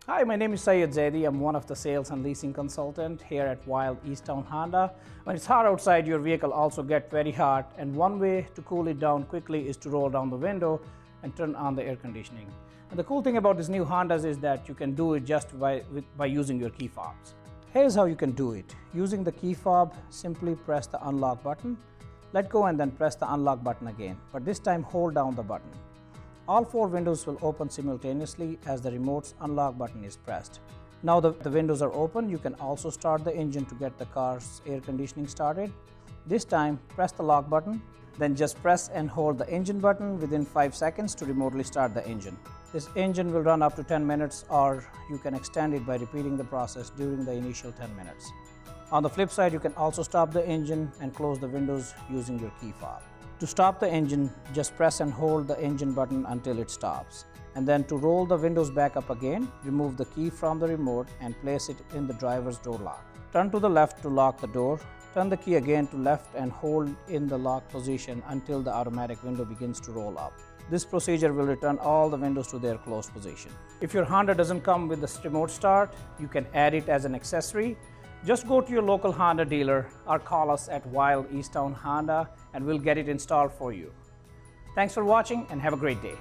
Hi, my name is Syed Zaidi. I'm one of the sales and leasing consultant here at Wilde East Towne Honda. When it's hot outside, your vehicle also gets very hot, and one way to cool it down quickly is to roll down the window and turn on the air conditioning. And the cool thing about these new Hondas is that you can do it just by using your key fobs. Here's how you can do it. Using the key fob, simply press the unlock button, let go and then press the unlock button again, but this time hold down the button. All four windows will open simultaneously as the remote's unlock button is pressed. Now the windows are open, you can also start the engine to get the car's air conditioning started. This time, press the lock button, then just press and hold the engine button within 5 seconds to remotely start the engine. This engine will run up to 10 minutes, or you can extend it by repeating the process during the initial 10 minutes. On the flip side, you can also stop the engine and close the windows using your key fob. To stop the engine, just press and hold the engine button until it stops. And then to roll the windows back up again, remove the key from the remote and place it in the driver's door lock. Turn to the left to lock the door. Turn the key again to left and hold in the lock position until the automatic window begins to roll up. This procedure will return all the windows to their closed position. If your Honda doesn't come with the remote start, you can add it as an accessory. Just go to your local Honda dealer or call us at Wilde East Towne Honda and we'll get it installed for you. Thanks for watching and have a great day.